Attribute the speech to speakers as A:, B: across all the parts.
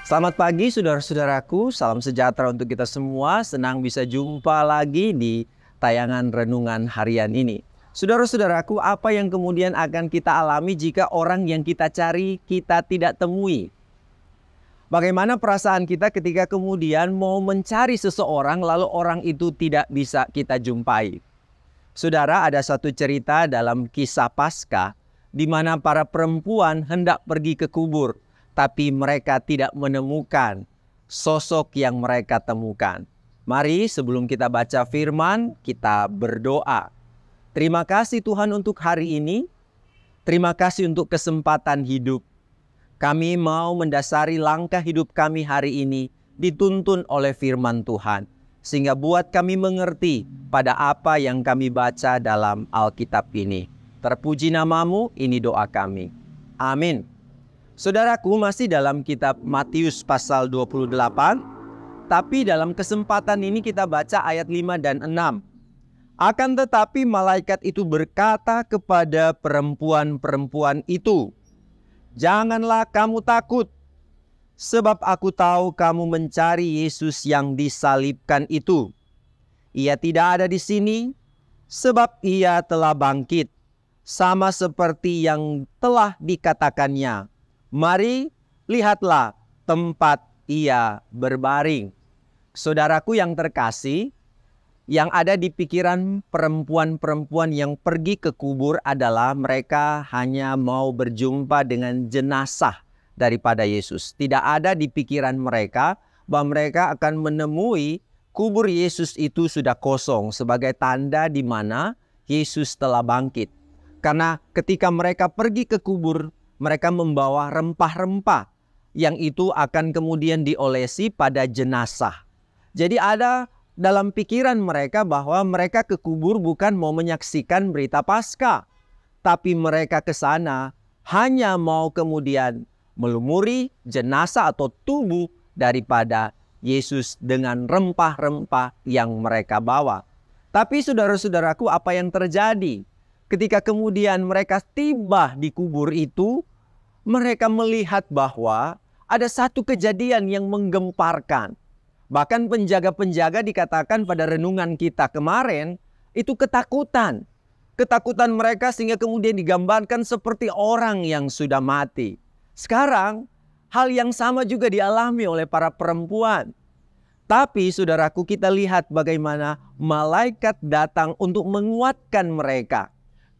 A: Selamat pagi saudara-saudaraku, salam sejahtera untuk kita semua. Senang bisa jumpa lagi di tayangan renungan harian ini. Saudara-saudaraku, apa yang kemudian akan kita alami jika orang yang kita cari kita tidak temui? Bagaimana perasaan kita ketika kemudian mau mencari seseorang lalu orang itu tidak bisa kita jumpai? Saudara, ada satu cerita dalam kisah Paskah di mana para perempuan hendak pergi ke kubur, tapi mereka tidak menemukan sosok yang mereka temukan. Mari sebelum kita baca firman, kita berdoa. Terima kasih Tuhan untuk hari ini. Terima kasih untuk kesempatan hidup. Kami mau mendasari langkah hidup kami hari ini dituntun oleh firman Tuhan. Sehingga buat kami mengerti pada apa yang kami baca dalam Alkitab ini. Terpuji namamu, ini doa kami. Amin. Saudaraku, masih dalam kitab Matius pasal 28. Tapi dalam kesempatan ini kita baca ayat 5 dan 6. Akan tetapi malaikat itu berkata kepada perempuan-perempuan itu, "Janganlah kamu takut, sebab aku tahu kamu mencari Yesus yang disalibkan itu. Ia tidak ada di sini, sebab ia telah bangkit, sama seperti yang telah dikatakannya. Mari, lihatlah tempat ia berbaring." Saudaraku yang terkasih, yang ada di pikiran perempuan-perempuan yang pergi ke kubur adalah mereka hanya mau berjumpa dengan jenazah daripada Yesus. Tidak ada di pikiran mereka bahwa mereka akan menemui kubur Yesus itu sudah kosong sebagai tanda di mana Yesus telah bangkit. Karena ketika mereka pergi ke kubur, mereka membawa rempah-rempah yang itu akan kemudian diolesi pada jenazah. Jadi ada dalam pikiran mereka bahwa mereka ke kubur bukan mau menyaksikan berita Paskah, tapi mereka ke sana hanya mau kemudian melumuri jenazah atau tubuh daripada Yesus dengan rempah-rempah yang mereka bawa. Tapi saudara-saudaraku, apa yang terjadi? Ketika kemudian mereka tiba di kubur itu, mereka melihat bahwa ada satu kejadian yang menggemparkan. Bahkan penjaga-penjaga dikatakan pada renungan kita kemarin, itu ketakutan. Ketakutan mereka sehingga kemudian digambarkan seperti orang yang sudah mati. Sekarang, hal yang sama juga dialami oleh para perempuan. Tapi saudaraku, kita lihat bagaimana malaikat datang untuk menguatkan mereka.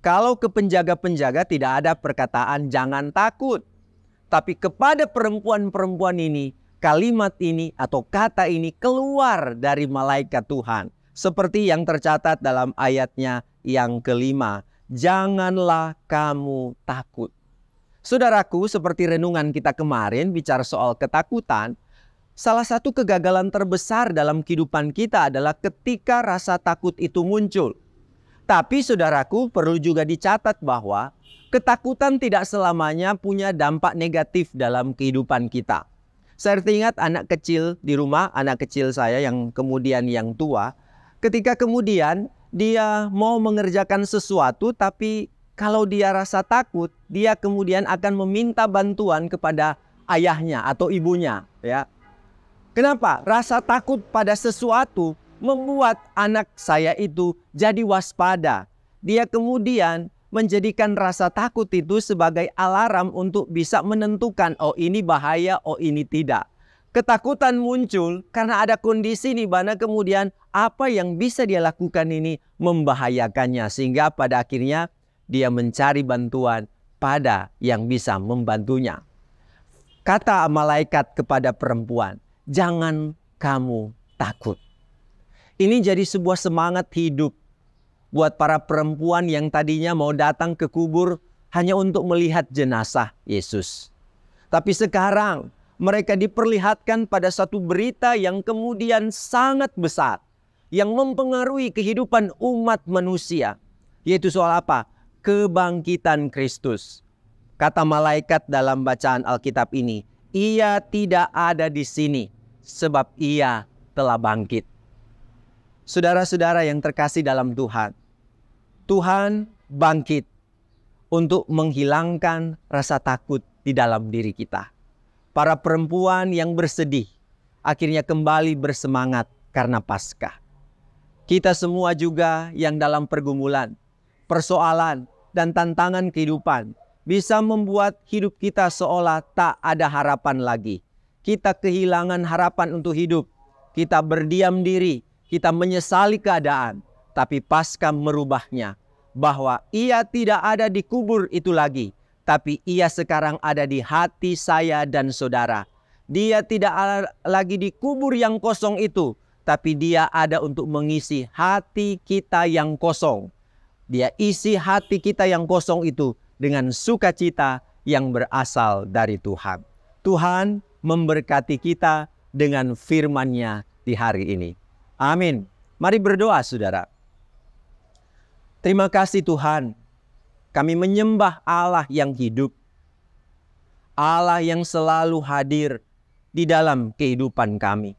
A: Kalau ke penjaga-penjaga tidak ada perkataan jangan takut. Tapi kepada perempuan-perempuan ini, kalimat ini atau kata ini keluar dari malaikat Tuhan. Seperti yang tercatat dalam ayatnya yang kelima. Janganlah kamu takut. Saudaraku, seperti renungan kita kemarin bicara soal ketakutan. Salah satu kegagalan terbesar dalam kehidupan kita adalah ketika rasa takut itu muncul. Tapi saudaraku, perlu juga dicatat bahwa ketakutan tidak selamanya punya dampak negatif dalam kehidupan kita. Saya teringat anak kecil di rumah, anak kecil saya yang kemudian yang tua. Ketika kemudian dia mau mengerjakan sesuatu, tapi kalau dia rasa takut, dia kemudian akan meminta bantuan kepada ayahnya atau ibunya. Ya. Kenapa? Rasa takut pada sesuatu membuat anak saya itu jadi waspada. Dia kemudian menjadikan rasa takut itu sebagai alarm untuk bisa menentukan, oh ini bahaya, oh ini tidak. Ketakutan muncul karena ada kondisi di mana kemudian apa yang bisa dia lakukan ini membahayakannya. Sehingga pada akhirnya dia mencari bantuan pada yang bisa membantunya. Kata malaikat kepada perempuan, jangan kamu takut. Ini jadi sebuah semangat hidup buat para perempuan yang tadinya mau datang ke kubur hanya untuk melihat jenazah Yesus. Tapi sekarang mereka diperlihatkan pada satu berita yang kemudian sangat besar. Yang mempengaruhi kehidupan umat manusia. Yaitu soal apa? Kebangkitan Kristus. Kata malaikat dalam bacaan Alkitab ini, ia tidak ada di sini sebab ia telah bangkit. Saudara-saudara yang terkasih dalam Tuhan, Tuhan bangkit untuk menghilangkan rasa takut di dalam diri kita. para perempuan yang bersedih akhirnya kembali bersemangat karena Paskah. Kita semua juga yang dalam pergumulan, persoalan, dan tantangan kehidupan bisa membuat hidup kita seolah tak ada harapan lagi. Kita kehilangan harapan untuk hidup. Kita berdiam diri, kita menyesali keadaan. Tapi Paskah merubahnya, bahwa ia tidak ada di kubur itu lagi, tapi ia sekarang ada di hati saya dan saudara. Dia tidak lagi di kubur yang kosong itu, tapi dia ada untuk mengisi hati kita yang kosong. Dia isi hati kita yang kosong itu dengan sukacita yang berasal dari Tuhan. Tuhan memberkati kita dengan firman-Nya di hari ini. Amin. Mari berdoa, saudara. Terima kasih Tuhan. Kami menyembah Allah yang hidup. Allah yang selalu hadir di dalam kehidupan kami.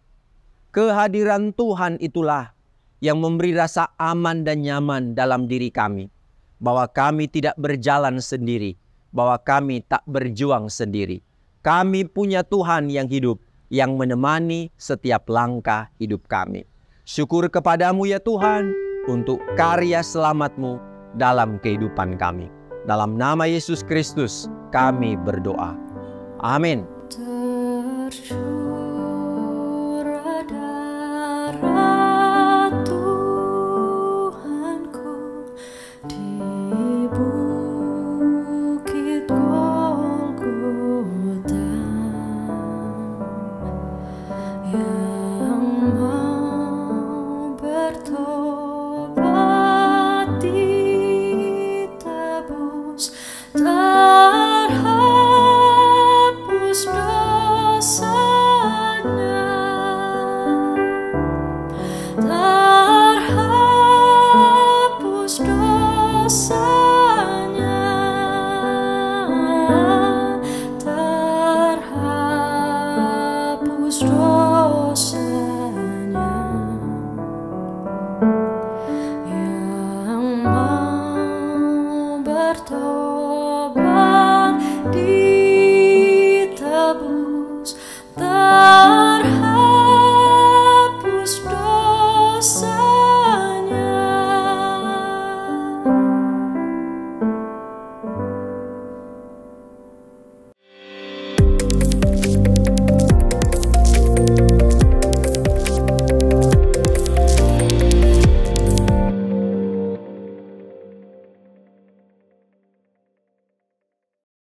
A: Kehadiran Tuhan itulah yang memberi rasa aman dan nyaman dalam diri kami. Bahwa kami tidak berjalan sendiri. Bahwa kami tak berjuang sendiri. Kami punya Tuhan yang hidup, yang menemani setiap langkah hidup kami. Syukur kepadamu ya Tuhan, untuk karya selamat-Mu dalam kehidupan kami. Dalam nama Yesus Kristus kami berdoa. Amin.
B: Tak